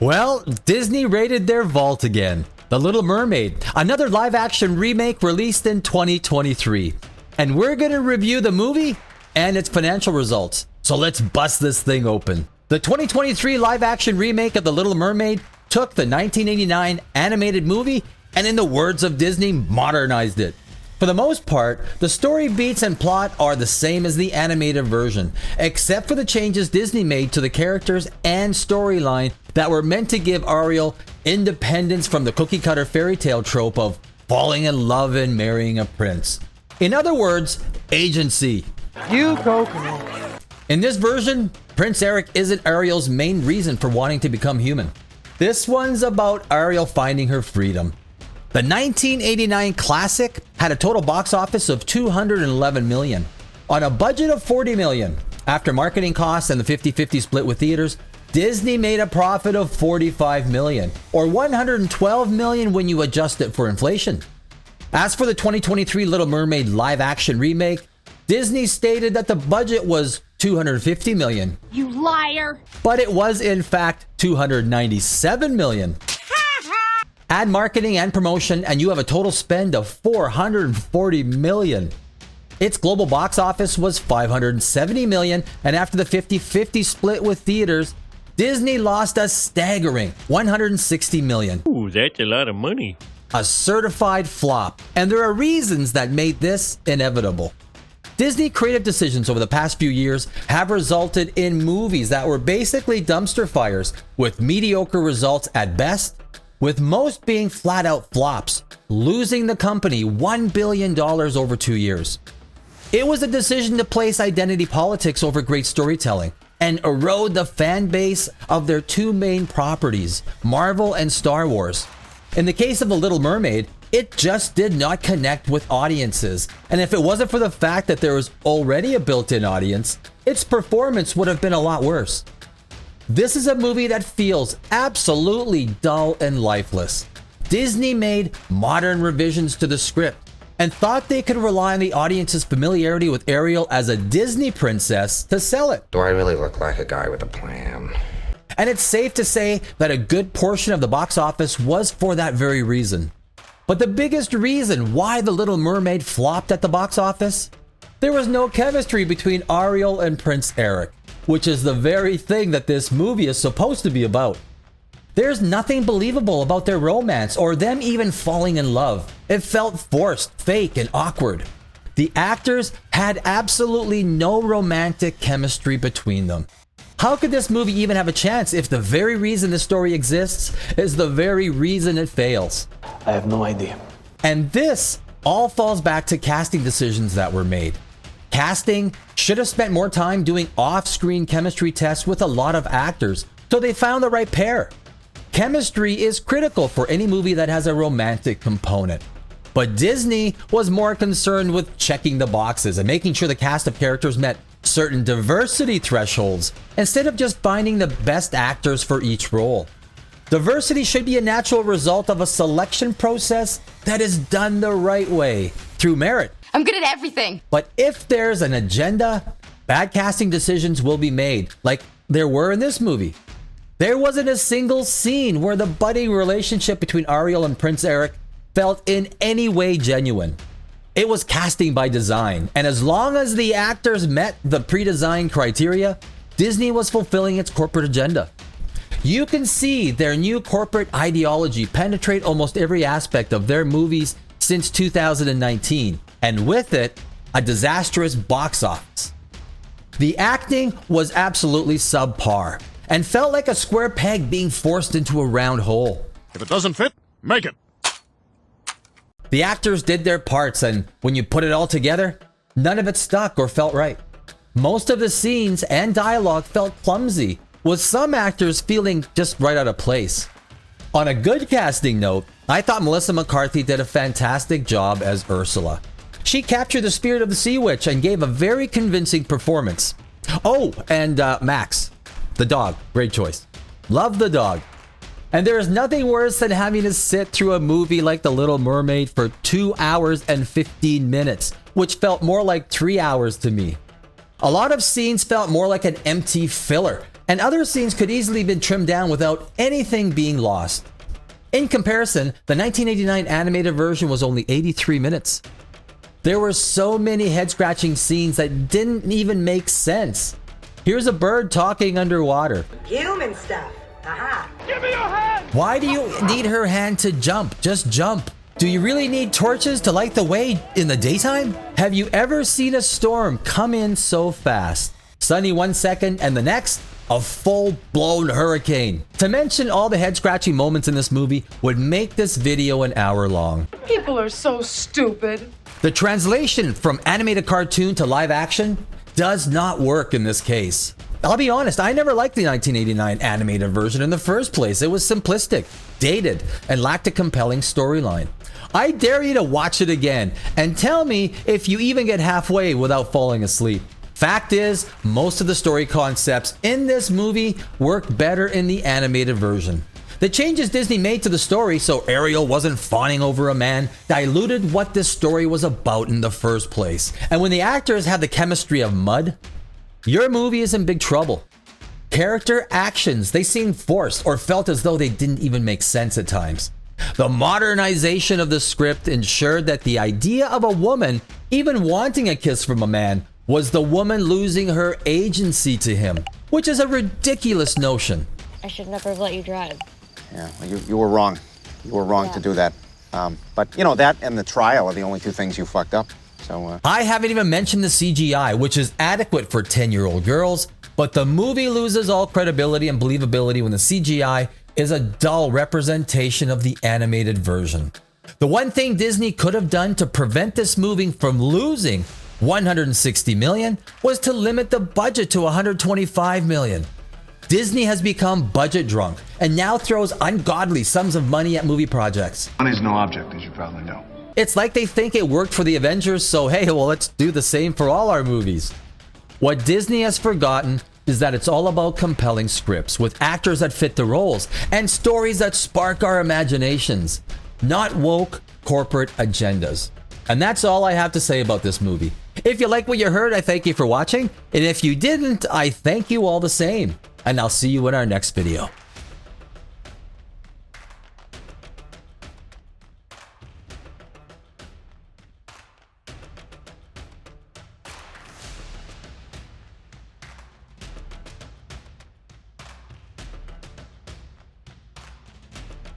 Well, Disney raided their vault again. The Little Mermaid, another live-action remake released in 2023. And we're gonna review the movie and its financial results. So let's bust this thing open. The 2023 live-action remake of The Little Mermaid took the 1989 animated movie and, in the words of Disney, modernized it. For the most part, the story beats and plot are the same as the animated version, except for the changes Disney made to the characters and storyline that were meant to give Ariel independence from the cookie-cutter fairy tale trope of falling in love and marrying a prince. In other words, agency. You coconut. In this version, Prince Eric isn't Ariel's main reason for wanting to become human. This one's about Ariel finding her freedom. The 1989 classic had a total box office of $211 million on a budget of $40 million. After marketing costs and the 50-50 split with theaters, Disney made a profit of $45 million, or $112 million when you adjust it for inflation. As for the 2023 Little Mermaid live-action remake, Disney stated that the budget was $250 million. You liar! But it was in fact $297 million. Add marketing and promotion and you have a total spend of $440 million. Its global box office was $570 million, and after the 50-50 split with theaters, Disney lost a staggering $160 million. Ooh, that's a lot of money. A certified flop, and there are reasons that made this inevitable. Disney creative decisions over the past few years have resulted in movies that were basically dumpster fires with mediocre results at best, with most being flat-out flops, losing the company $1 billion over 2 years. It was a decision to place identity politics over great storytelling and erode the fan base of their two main properties, Marvel and Star Wars. In the case of The Little Mermaid, it just did not connect with audiences, and if it wasn't for the fact that there was already a built-in audience, its performance would have been a lot worse. This is a movie that feels absolutely dull and lifeless. Disney made modern revisions to the script and thought they could rely on the audience's familiarity with Ariel as a Disney princess to sell it. Do I really look like a guy with a plan? And it's safe to say that a good portion of the box office was for that very reason. But the biggest reason why The Little Mermaid flopped at the box office? There was no chemistry between Ariel and Prince Eric, which is the very thing that this movie is supposed to be about. There's nothing believable about their romance or them even falling in love. It felt forced, fake, and awkward. The actors had absolutely no romantic chemistry between them. How could this movie even have a chance if the very reason the story exists is the very reason it fails? I have no idea. And this all falls back to casting decisions that were made. Casting should have spent more time doing off-screen chemistry tests with a lot of actors, so they found the right pair. Chemistry is critical for any movie that has a romantic component. But Disney was more concerned with checking the boxes and making sure the cast of characters met certain diversity thresholds, instead of just finding the best actors for each role. Diversity should be a natural result of a selection process that is done the right way, through merit. I'm good at everything. But if there's an agenda, bad casting decisions will be made, like there were in this movie. There wasn't a single scene where the budding relationship between Ariel and Prince Eric felt in any way genuine. It was casting by design, and as long as the actors met the pre-designed criteria, Disney was fulfilling its corporate agenda. You can see their new corporate ideology penetrate almost every aspect of their movies since 2019, and with it, a disastrous box office. The acting was absolutely subpar, and felt like a square peg being forced into a round hole. If it doesn't fit, make it. The actors did their parts, and when you put it all together, none of it stuck or felt right. Most of the scenes and dialogue felt clumsy, with some actors feeling just right out of place. On a good casting note, I thought Melissa McCarthy did a fantastic job as Ursula. She captured the spirit of the Sea Witch and gave a very convincing performance. Oh, and Max, the dog, great choice. Love the dog. And there is nothing worse than having to sit through a movie like The Little Mermaid for 2 hours and 15 minutes, which felt more like 3 hours to me. A lot of scenes felt more like an empty filler, and other scenes could easily have been trimmed down without anything being lost. In comparison, the 1989 animated version was only 83 minutes. There were so many head-scratching scenes that didn't even make sense. Here's a bird talking underwater. Human stuff. Aha. Why do you need her hand to jump? Just jump. Do you really need torches to light the way in the daytime? Have you ever seen a storm come in so fast? Sunny 1 second and the next, a full-blown hurricane. To mention all the head-scratching moments in this movie would make this video an hour long. People are so stupid. The translation from animated cartoon to live action does not work in this case. I'll be honest, I never liked the 1989 animated version in the first place. It was simplistic, dated, and lacked a compelling storyline. I dare you to watch it again and tell me if you even get halfway without falling asleep. Fact is, most of the story concepts in this movie work better in the animated version. The changes Disney made to the story so Ariel wasn't fawning over a man diluted what this story was about in the first place. And when the actors have the chemistry of mud, your movie is in big trouble. Character actions, they seem forced or felt as though they didn't even make sense at times. The modernization of the script ensured that the idea of a woman even wanting a kiss from a man was the woman losing her agency to him, which is a ridiculous notion. I should never have let you drive. Yeah, well, you were wrong. You were wrong to do that. But, you know, that and the trial are the only two things you fucked up. So, I haven't even mentioned the CGI, which is adequate for 10-year-old girls, but the movie loses all credibility and believability when the CGI is a dull representation of the animated version. The one thing Disney could have done to prevent this movie from losing $160 million was to limit the budget to $125 million. Disney has become budget drunk and now throws ungodly sums of money at movie projects. Money's no object, as you probably know. It's like they think it worked for the Avengers, so hey, well, let's do the same for all our movies. What Disney has forgotten is that it's all about compelling scripts with actors that fit the roles and stories that spark our imaginations, not woke corporate agendas. And that's all I have to say about this movie. If you like what you heard, I thank you for watching. And if you didn't, I thank you all the same. And I'll see you in our next video.